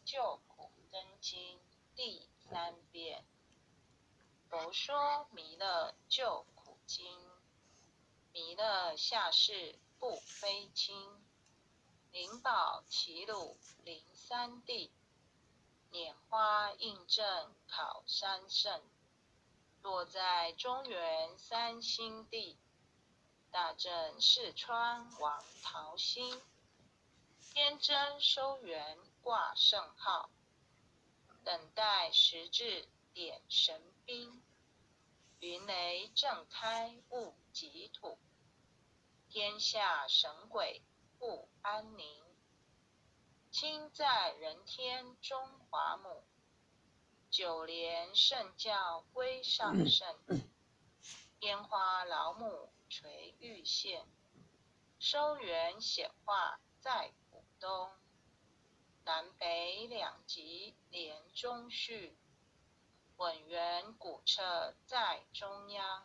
救苦真经第3遍。佛说弥勒救苦经，弥勒下世不非轻，灵宝齐鲁灵三地，拈花印证考三圣，落在中原三星地，大正四川王桃心，天真收元挂圣号，等待时至点神兵，云雷震开物极土，天下神鬼不安宁，亲在人天中华母，九莲圣教归上圣，烟花老母垂玉线，收元显化在古东，南北两极连中续，稳圆古彻在中央，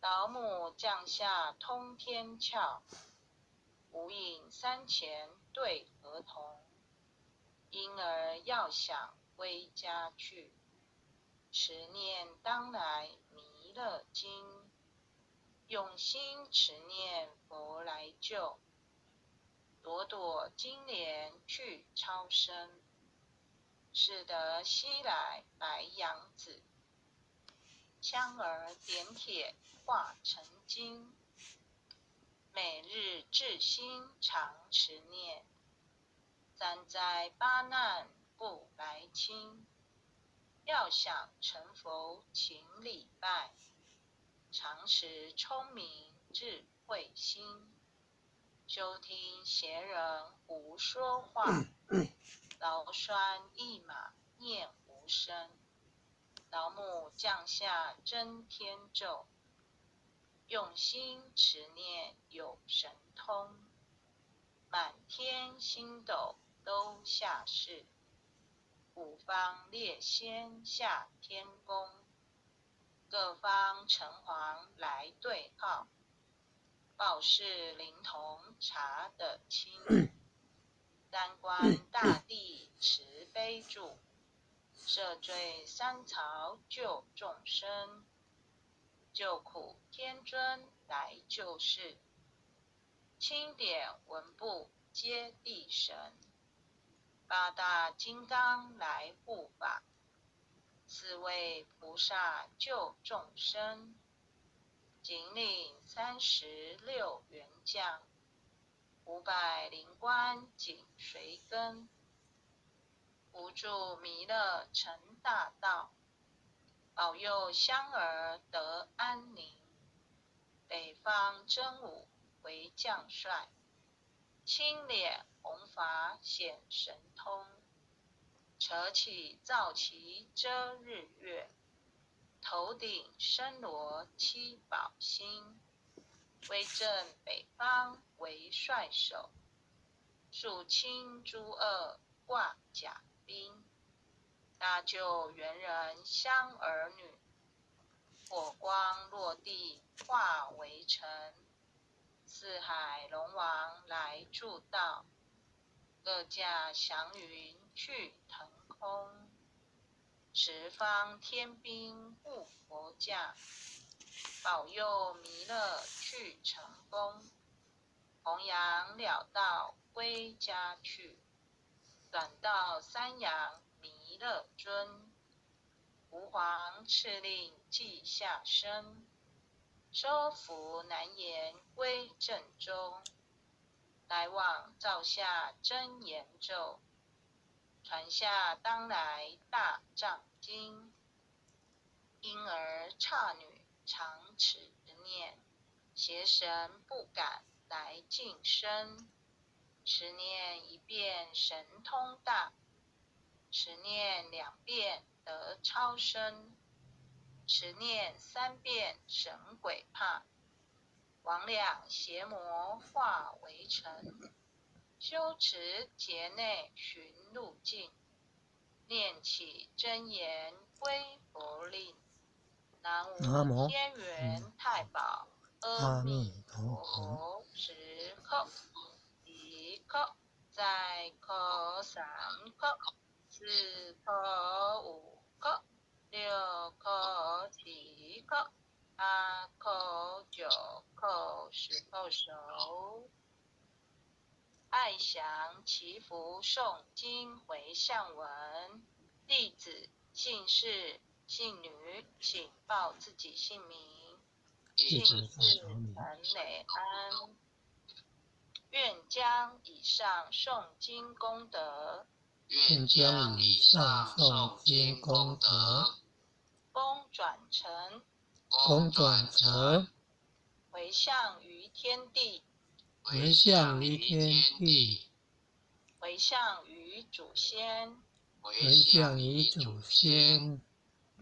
老母降下通天窍，无影三前对合同，婴儿要想归家去，持念当来弥勒经，用心持念佛来救，朵朵金莲去超生，使得西来白羊子，香儿点铁化成金，每日至心常持念，三灾八难不来侵，要想成佛请礼拜，常持聪明智慧心，休听邪人胡说话，劳酸一马念无声，老母降下真天咒，用心持念有神通，满天星斗都下世，五方列仙下天宫，各方城隍来对号，报事灵童查得清，三官大帝慈悲助，赦罪三曹救众生，救苦天尊来救世，钦点文部皆地神，八大金刚来护法，四位菩萨救众生，紧领36员将，500灵官紧随跟，扶助弥勒成大道，保佑香儿得安宁，北方真武为将帅，青脸红发显神通，扯起皂旗遮日月，头顶身罗七宝星，威震北方为帅首，肃清诸恶挂甲兵，搭救猿人香儿女，火光落地化为尘，四海龙王来助道，各驾祥云去腾空，十方天兵护佛驾，保佑弥勒去成功，弘扬了道归家去，转到三阳弥勒尊，吾皇敕令记下生，收服难言归正中，来往照下真言咒，传下当来大藏经，婴儿刹女常持念，邪神不敢来近身，持念一遍神通大，持念2遍得超生，持念3遍神鬼怕，魍魉邪魔化为尘，修持劫内寻路径，念起真言归佛令，南无天元太保阿弥陀佛，时刻即刻。再口3口，4口5口，6口7口，8口9口，10口熟。爱详祈福诵经回向文，弟子姓氏姓女，请报自己姓名。姓氏陈磊安。愿将以上诵经功德，愿将以上诵经功德，功转成回向于天地，回向于天地，回向于祖先，回向于祖先，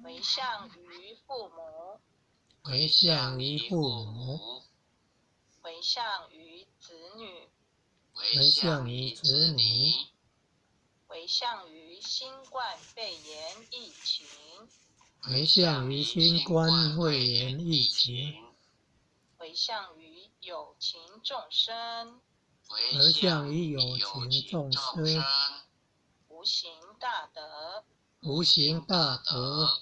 回向于父母，回向于父母，回向于子女，回向于子女，回向于新冠肺炎疫情，回向于新冠肺炎疫情，回向于有情众生，回向于有情众生，无形大德，无形大德，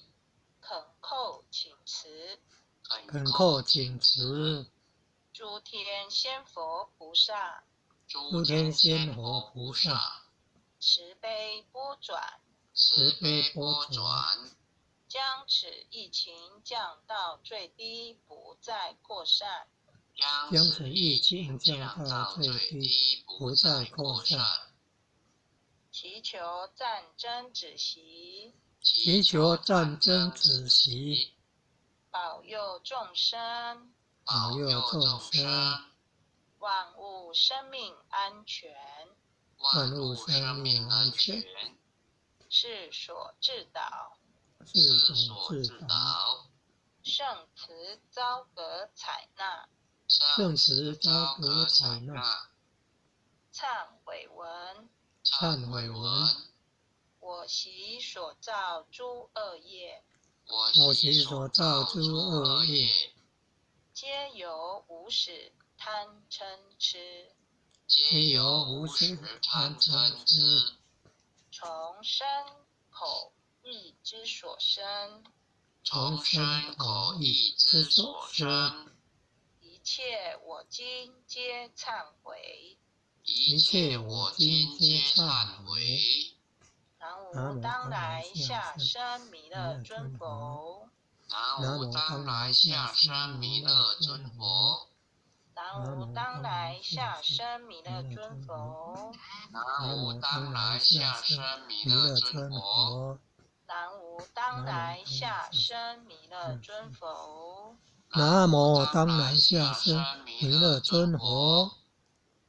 恳叩请辞，诸天仙佛菩萨，慈悲拨转，将此疫情降到最低，不再扩散，将此疫情降到最低，不再扩散。祈求战争止息，保佑众生，万物生命安全，是所致导，圣慈遭格采纳，忏悔文，我习所造诸恶业，皆由无始贪嗔痴，从身口意之所生，一切我今皆忏悔。南无当来下生弥勒尊佛，南无当来下生弥勒尊佛，南无当来下生弥勒尊佛，南无当来下生弥勒尊佛，南无当来下生弥勒尊佛，南无当来下生弥勒尊佛。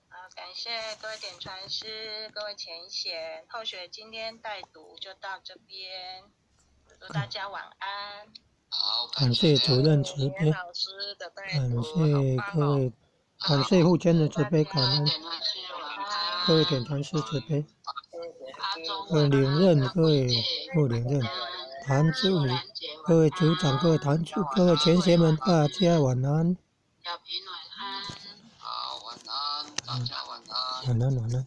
好，感谢各位点传师、各位前贤，后学今天带读就到这边，祝大家晚安。感谢主任慈悲，老师的带感读谢各位，感谢父亲的慈悲，感恩各位点传师慈悲，各位领任，各位副领任，坛主，各位组长，各位坛主，各位前贤们，大家晚安。小平晚安。好，晚安，大家晚安。晚安。